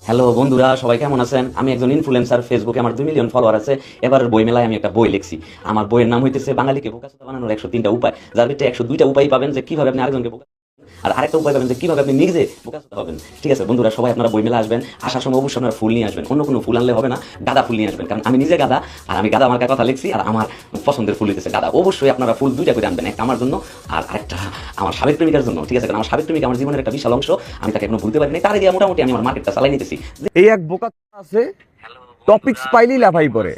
Hello বন্ধুরা, সবাই কেমন আছেন? আমি একজন ইনফ্লুয়েন্সার, ফেসবুকে আমার 2 মিলিয়ন ফলোয়ার আছে। এবার বই মেলায় আমি একটা বই লিখছি। আমার বইয়ের নাম হইতেছে বাঙালিকে বোকাচোদা বানানোর 103টা উপায়, যার ভিতরে 102টা উপায় পাবেন যে কিভাবে আপনি আরেকজনকে বোকা, আর আরেকটা উপায় পাবেন যে কিভাবে আপনি নিজে বোকাচোদা হবেন। ঠিক আছে বন্ধুরা, সবাই আপনারা বই মেলা আসবেন, আসার সময় অবশ্যই আপনারা ফুল নিয়ে আসবেন। অন্য কোনো ফুল আনলে হবে না, গাঁদা ফুল নিয়ে আসবেন, কারণ আমি নিজে গাঁদা, আর আমি গাঁদা মার্কার কথা লিখছি, আর আমার পছন্দের ফুল হইতেছে গাঁদা। অবশ্যই আপনারা ফুল 2টা করে আনবেন, একটা আমার জন্য আর আরেকটা আমার সাবেক প্রেমিকার জন্য। ঠিক আছে, কারণ আমার সাবেক প্রেমিকা আমার জীবনের একটা বিশাল অংশ, আমি তাকে এখনো ভুলতে পারিনি। তার দিয়ে মোটামুটি আমি আমার মার্কেটটা চালাই নিতেছি। এই এক বোকা আছে, টপিকস পাইলেই লাফাই পড়ে।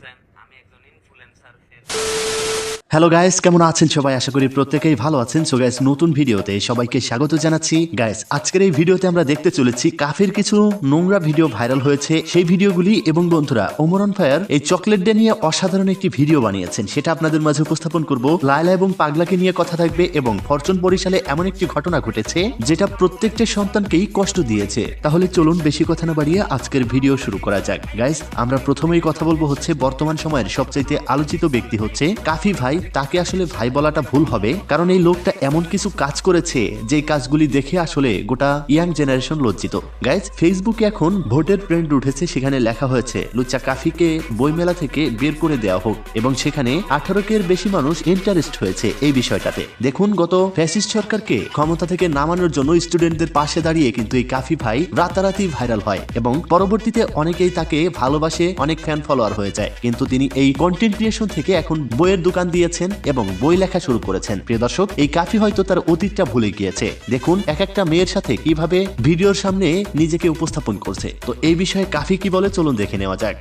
হ্যালো গাইস, কেমন আছেন সবাই? আশা করি প্রত্যেকেই ভালো আছেন। সো গাইস, নতুন ভিডিওতে সবাইকে স্বাগত জানাচ্ছি। গাইস, আজকের এই ভিডিওতে আমরা দেখতে চলেছি কাফির কিছু নোংরা ভিডিও ভাইরাল হয়েছে, সেই ভিডিওগুলি। এবং বন্ধুরা, ওমর অন ফায়ার এই চকলেট ডে নিয়ে অসাধারণ একটি ভিডিও বানিয়েছেন, সেটা আপনাদের মাঝে উপস্থাপন করব। লায়লা এবং পাগলাকে নিয়ে কথা থাকবে, এবং ফরচুন বরিশালে এমন একটি ঘটনা ঘটেছে যেটা প্রত্যেকটা সন্তানকেই কষ্ট দিয়েছে। তাহলে চলুন বেশি কথা না বাড়িয়ে আজকের ভিডিও শুরু করা যাক। গাইস, আমরা প্রথমেই কথা বলবো হচ্ছে বর্তমান সময়ের সবচাইতে আলোচিত ব্যক্তি হচ্ছে কাফি ভাই। তাকে আসলে ভাই বলাটা ভুল হবে, কারণ এই লোকটা এমন কিছু কাজ করেছে যে কাজগুলি দেখে আসলে গোটা ইয়াং জেনারেশন লজ্জিত। গাইজ, ফেসবুকে এখন ভোটের ট্রেন্ড উঠেছে, সেখানে লেখা হয়েছে লুচ্চা কাফিকে বইমেলা থেকে বের করে দেওয়া হোক, এবং সেখানে 18-এর বেশি মানুষ ইন্টারেস্ট হয়েছে এই বিষয়টাতে। দেখুন, গত ফ্যাসিস্ট সরকারকে ক্ষমতা থেকে নামানোর জন্য স্টুডেন্টদের পাশে দাঁড়িয়ে কিন্তু এই কাফি ভাই রাতারাতি ভাইরাল হয়, এবং পরবর্তীতে অনেকেই তাকে ভালোবাসে, অনেক ফ্যান ফলোয়ার হয়ে যায়। কিন্তু তিনি এই কন্টেন্ট ক্রিয়েশন থেকে এখন বইয়ের দোকান দিয়েছেন এবং বই লেখা শুরু করেছেন। প্রিয় দর্শক, এই কাফি হয়তো তার অতীতটা ভুলে গিয়েছে। দেখুন এক একটা মেয়ের সাথে কিভাবে ভিডিওর সামনে নিজেকে উপস্থাপন করছে। তো এই বিষয়ে কাফি কি বলে, চলুন দেখে নেওয়া যাক।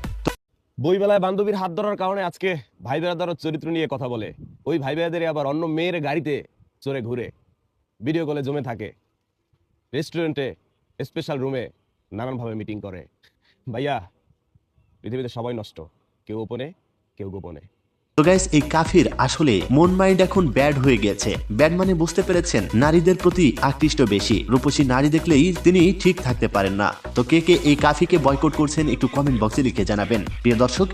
বইমেলায় বান্ধবীর হাত ধরার কারণে আজকে ভাই বেড়াদার চরিত্র নিয়ে কথা বলে, ওই ভাই বেড়াদের আবার অন্য মেয়ের গাড়িতে চড়ে ঘুরে ভিডিও কলে জমে থাকে, রেস্টুরেন্টে স্পেশাল রুমে নানানভাবে মিটিং করে। ভাইয়া, পৃথিবীতে সবাই নষ্ট, কেউ ওপনে কেউ গোপনে। তো গাইস, এই কাফির আসলে মন মাইন্ড এখন ব্যাড হয়ে গেছে। ব্যাড মানে বুঝতে পেরেছেন, নারীদের প্রতি আকৃষ্ট বেশি। রূপসী নারী দেখলেই তিনি ঠিক থাকতে পারেন না। তো কে কে এই কাফিকে বয়কট করছেন একটু কমেন্ট বক্সে লিখে জানাবেন। প্রিয় দর্শক,